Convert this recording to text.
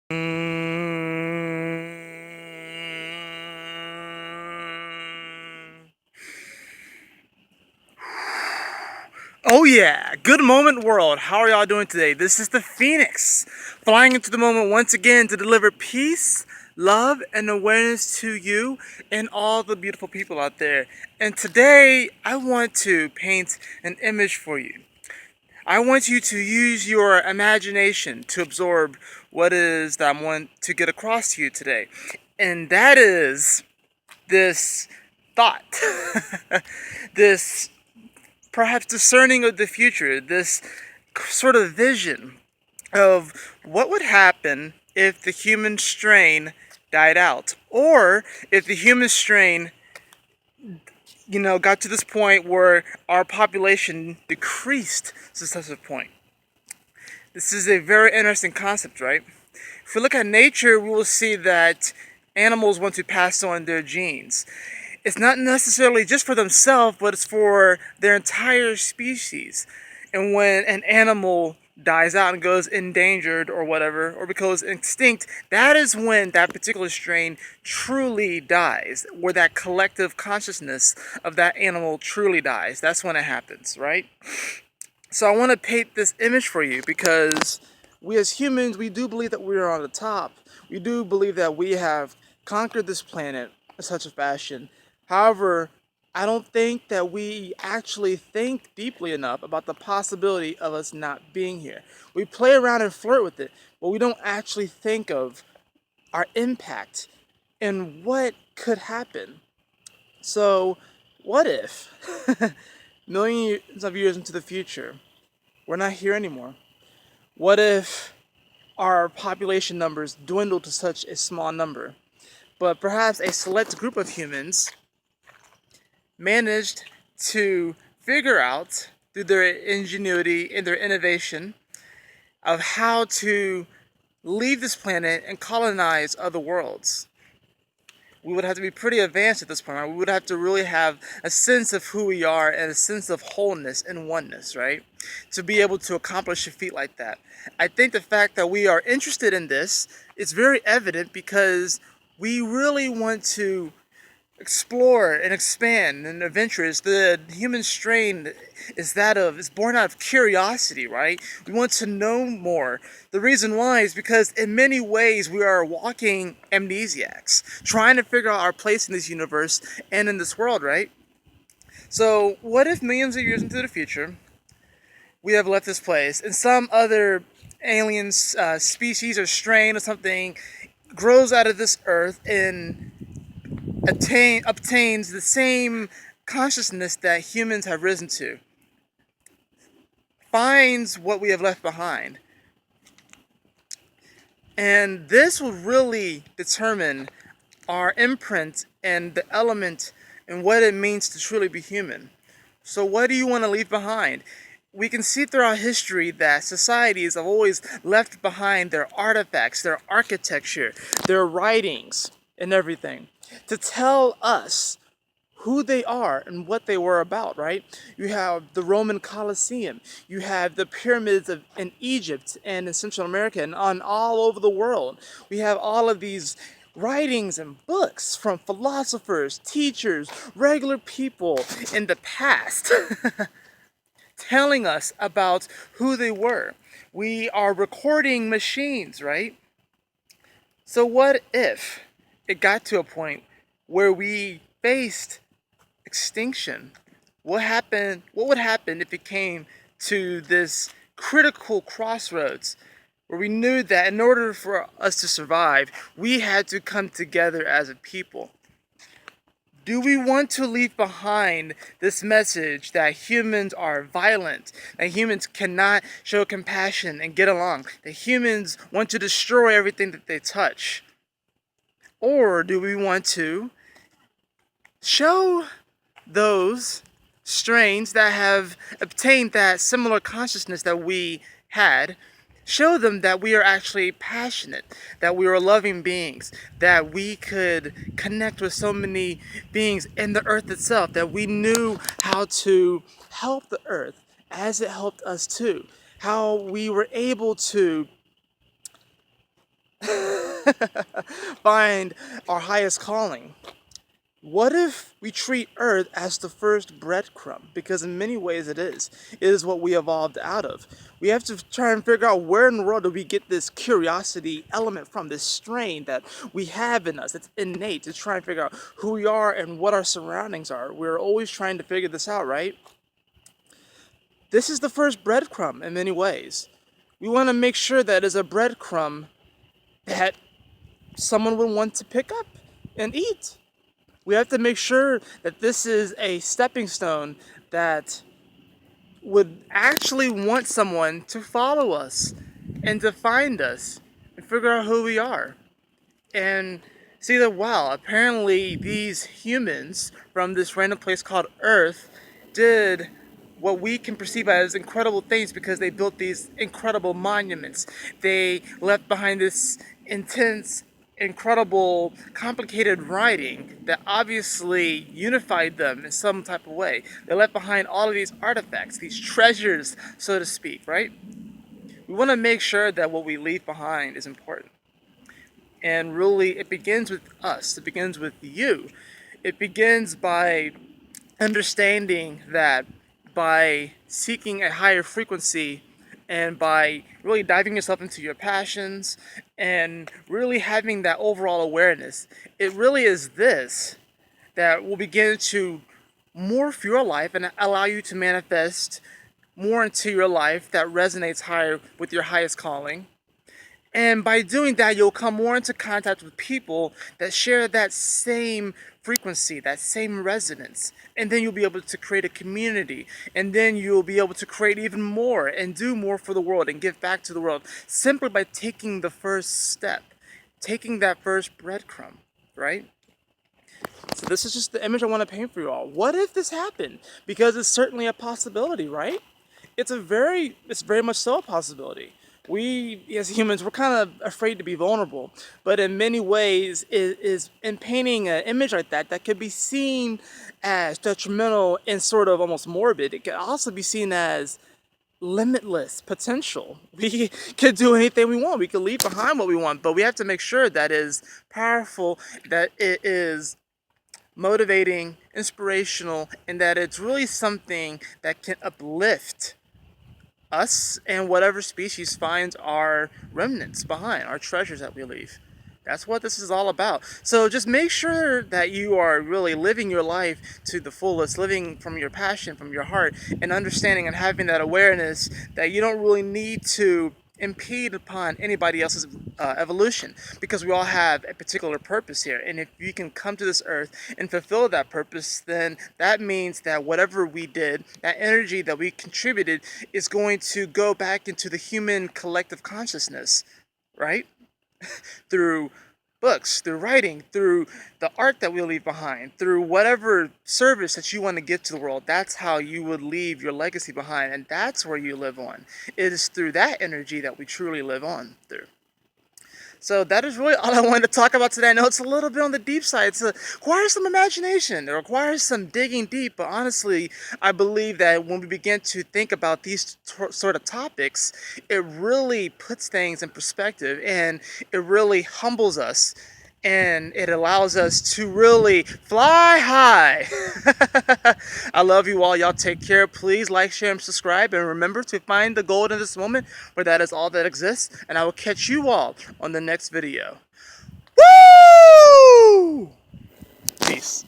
Oh yeah, good moment world. How are y'all doing today? This is the Phoenix, flying into the moment once again to deliver peace, love, and awareness to you and all the beautiful people out there. And today, I want to paint an image for you. I want you to use your imagination to absorb what it is that I want to get across to you today. And that is this thought, this perhaps discerning of the future, this sort of vision of what would happen if the human strain died out, or if the human strain, got to this point where our population decreased to such a point. This is a very interesting concept, right? If we look at nature, we will see that animals want to pass on their genes. It's not necessarily just for themselves, but it's for their entire species. And when an animal dies out and goes endangered or whatever, or becomes extinct, that is when that particular strain truly dies, where that collective consciousness of that animal truly dies. That's when it happens, right? So I want to paint this image for you because we as humans, we do believe that we are on the top. We do believe that we have conquered this planet in such a fashion. However, I don't think that we actually think deeply enough about the possibility of us not being here. We play around and flirt with it, but we don't actually think of our impact and what could happen. So, what if millions of years into the future, we're not here anymore? What if our population numbers dwindle to such a small number, but perhaps a select group of humans managed to figure out through their ingenuity and their innovation of how to leave this planet and colonize other worlds? We would have to be pretty advanced at this point, right? We would have to really have a sense of who we are and a sense of wholeness and oneness, right? To be able to accomplish a feat like that. I think the fact that we are interested in this is very evident because we really want to explore and expand and adventurous. The human strain is born out of curiosity, right? We want to know more. The reason why is because in many ways we are walking amnesiacs, trying to figure out our place in this universe and in this world, right? So what if millions of years into the future we have left this place and some other alien species or strain or something grows out of this earth and obtains the same consciousness that humans have risen to, finds what we have left behind. And this will really determine our imprint and the element and what it means to truly be human. So what do you want to leave behind? We can see throughout history that societies have always left behind their artifacts, their architecture, their writings, and everything to tell us who they are and what they were about, right? You have the Roman Colosseum, you have the pyramids in Egypt and in Central America and on all over the world. We have all of these writings and books from philosophers, teachers, regular people in the past telling us about who they were. We are recording machines, right? So what if it got to a point where we faced extinction? What would happen if it came to this critical crossroads where we knew that in order for us to survive, we had to come together as a people? Do we want to leave behind this message that humans are violent, that humans cannot show compassion and get along, that humans want to destroy everything that they touch? Or do we want to show those strains that have obtained that similar consciousness that we had, show them that we are actually passionate, that we are loving beings, that we could connect with so many beings in the earth itself, that we knew how to help the earth as it helped us too, how we were able to find our highest calling. What if we treat Earth as the first breadcrumb? Because in many ways it is. It is what we evolved out of. We have to try and figure out where in the world do we get this curiosity element from, this strain that we have in us. It's innate to try and figure out who we are and what our surroundings are. We're always trying to figure this out, right? This is the first breadcrumb in many ways. We want to make sure that it's a breadcrumb that someone would want to pick up and eat. We have to make sure that this is a stepping stone that would actually want someone to follow us and to find us and figure out who we are. And see that, wow, apparently these humans from this random place called Earth did what we can perceive as incredible things because they built these incredible monuments. They left behind this intense, incredible, complicated writing that obviously unified them in some type of way. They left behind all of these artifacts, these treasures, so to speak, right? We want to make sure that what we leave behind is important. And really, it begins with us. It begins with you. It begins by understanding that by seeking a higher frequency and by really diving yourself into your passions and really having that overall awareness, it really is this that will begin to morph your life and allow you to manifest more into your life that resonates higher with your highest calling. And by doing that, you'll come more into contact with people that share that same frequency, that same resonance. And then you'll be able to create a community. And then you'll be able to create even more and do more for the world and give back to the world simply by taking the first step, taking that first breadcrumb, right? So this is just the image I want to paint for you all. What if this happened? Because it's certainly a possibility, right? It's very much so a possibility. We as humans, we're kind of afraid to be vulnerable, but in many ways is in painting an image like that could be seen as detrimental and sort of almost morbid. It could also be seen as limitless potential. We could do anything we want. We could leave behind what we want, but we have to make sure that is powerful, that it is motivating, inspirational, and that it's really something that can uplift us and whatever species finds our remnants behind, our treasures that we leave. That's what this is all about. So just make sure that you are really living your life to the fullest, living from your passion, from your heart, and understanding and having that awareness that you don't really need to impede upon anybody else's evolution, because we all have a particular purpose here, and if you can come to this earth and fulfill that purpose, then that means that whatever we did, that energy that we contributed, is going to go back into the human collective consciousness, right? Through books, through writing, through the art that we leave behind, through whatever service that you want to give to the world. That's how you would leave your legacy behind, and that's where you live on. It is through that energy that we truly live on through. So that is really all I wanted to talk about today. I know it's a little bit on the deep side. It requires some imagination. It requires some digging deep. But honestly, I believe that when we begin to think about these sort of topics, it really puts things in perspective, and it really humbles us, and it allows us to really fly high. I love you all. Y'all take care. Please like, share, and subscribe. And remember to find the gold in this moment, for that is all that exists. And I will catch you all on the next video. Woo! Peace.